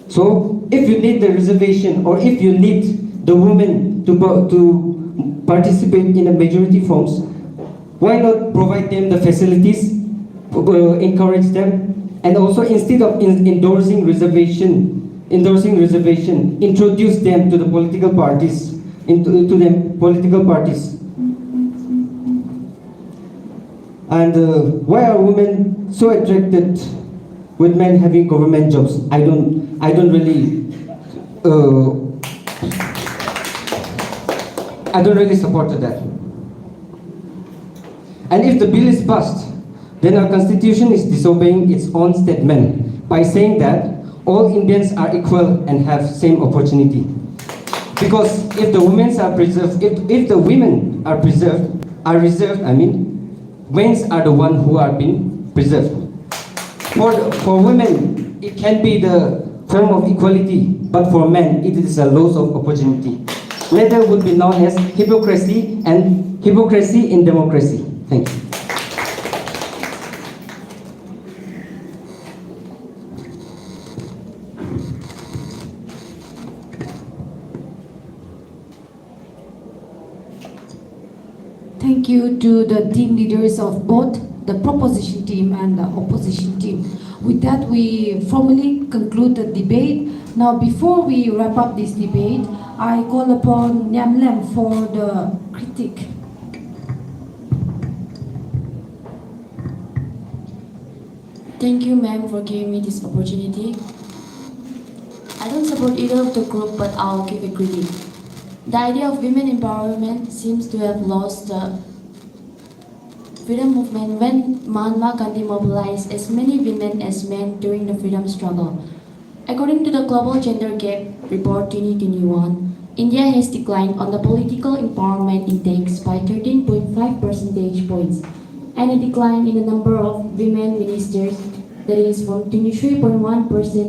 So, if you need the reservation, or if you need the women to participate in the majority forms, why not provide them the facilities, encourage them, and also instead of endorsing reservation, introduce them to the political parties, And why are women so attracted with men having government jobs? I don't really support that. And if the bill is passed, then our constitution is disobeying its own statement by saying that all Indians are equal and have same opportunity. Because if the women are preserved, if the women are reserved, men are the one who are being preserved. For women, it can be the form of equality, but for men, it is a loss of opportunity. Later would be known as hypocrisy and hypocrisy in democracy. Thank you. Thank you to the team leaders of both the proposition team and the opposition team. With that, we formally conclude the debate. Now, before we wrap up this debate, I call upon Nyamlem for the critique. Thank you, ma'am, for giving me this opportunity. I don't support either of the group, but I'll give a critique. The idea of women empowerment seems to have lost the freedom movement when Mahatma Gandhi mobilized as many women as men during the freedom struggle. According to the Global Gender Gap Report 2021, India has declined on the political empowerment index by 13.5 percentage points, and a decline in the number of women ministers, that is from 23.1%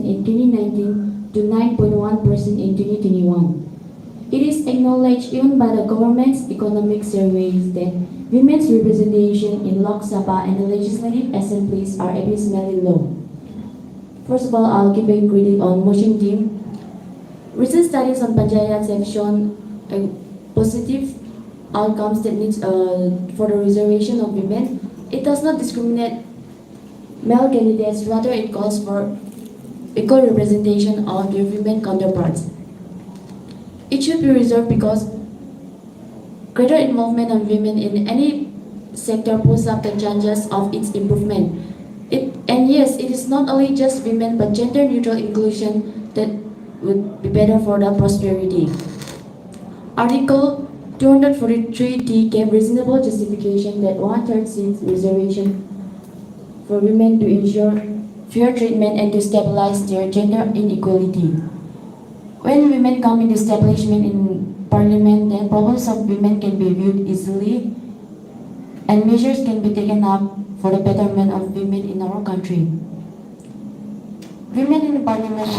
in 2019 to 9.1% in 2021. It is acknowledged even by the government's economic surveys that women's representation in Lok Sabha and the legislative assemblies are abysmally low. First of all, I'll give a critique on motion team. Recent studies on panchayats have shown positive outcomes that needs for the reservation of women. It does not discriminate male candidates, rather it calls for equal representation of their women counterparts. It should be reserved because greater involvement of women in any sector pulls up the chances of its improvement. And yes, it is not only just women but gender neutral inclusion that would be better for the prosperity. Article 243D gave reasonable justification that 1/3 seat reservation for women to ensure fair treatment and to stabilize their gender inequality. When women come into establishment in parliament, then problems of women can be viewed easily and measures can be taken up for the betterment of women in our country. Women in the parliament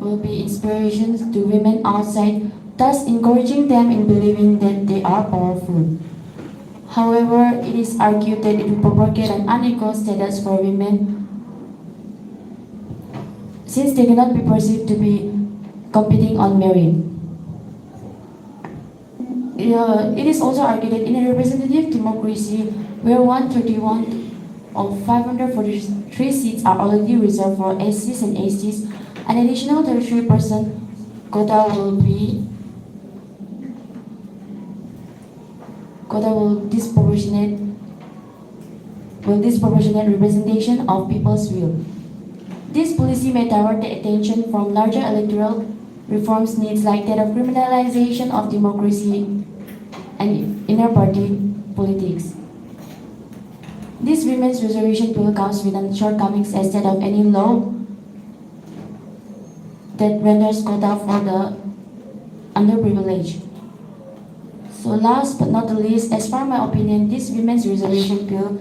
will be inspirations to women outside, thus encouraging them in believing that they are powerful. However, it is argued that it will propagate an unequal status for women since they cannot be perceived to be competing on merit. It is also argued that in a representative democracy where 131 of 543 seats are already reserved for SCs and ACs, an additional 33% quota will disproportionate representation of people's will. This policy may divert the attention from larger electoral reforms needs like that of criminalization of democracy and inter-party politics. This women's reservation bill comes with shortcomings as that of any law that renders quota for the underprivileged. So last but not the least, as far my opinion, this women's reservation bill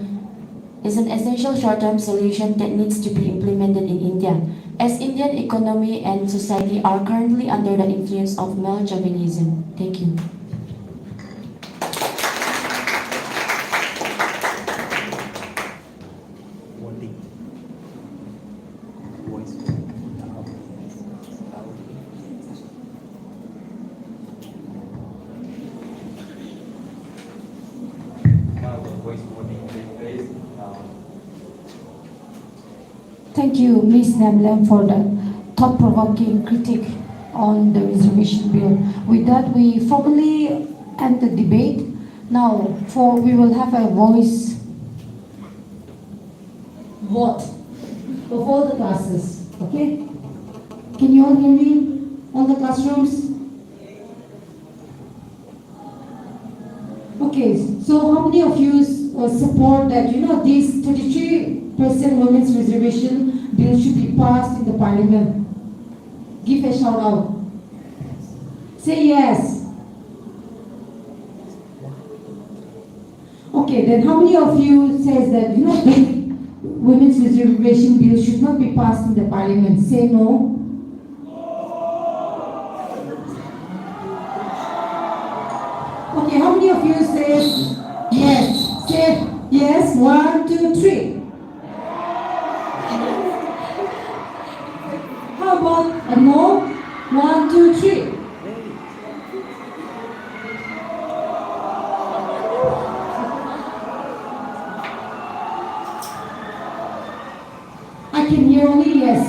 is an essential short-term solution that needs to be implemented in India, as Indian economy and society are currently under the influence of male chauvinism. Thank you. Thank you, Ms. Namlam, for the thought-provoking critique on the reservation bill. With that, we formally end the debate. Now, we will have a voice vote of all the classes. Okay? Can you all hear me? All the classrooms? Okay, so how many of you support that, this 33% women's reservation bill should be passed in the parliament? Give a shout out. Say yes. Okay, then how many of you says that, the women's reservation bill should not be passed in the parliament? Say no. many of you says yes? Say yes. 1, 2, 3. How about a no? 1, 2, 3. I can hear only yes.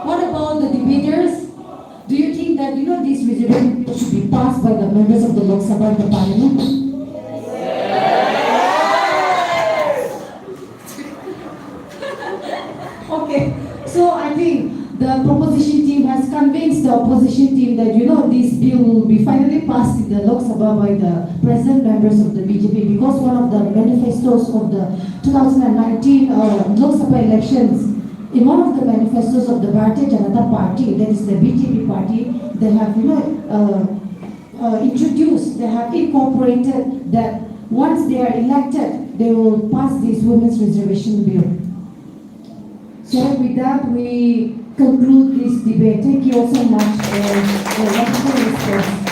What about the debaters? Do you think that this reservation bill should be passed by the members of the Lok Sabha and the Parliament? Okay, so I think the proposition team has convinced the opposition team that this bill will be finally passed in the Lok Sabha by the present members of the BJP, because one of the manifestos of the 2019 Lok Sabha elections, in one of the manifestos of the Bharatiya Janata Party, that is the BJP party, they have introduced, they have incorporated that once they are elected, they will pass this women's reservation bill. So with that, we conclude this debate. Thank you all so much for your wonderful response.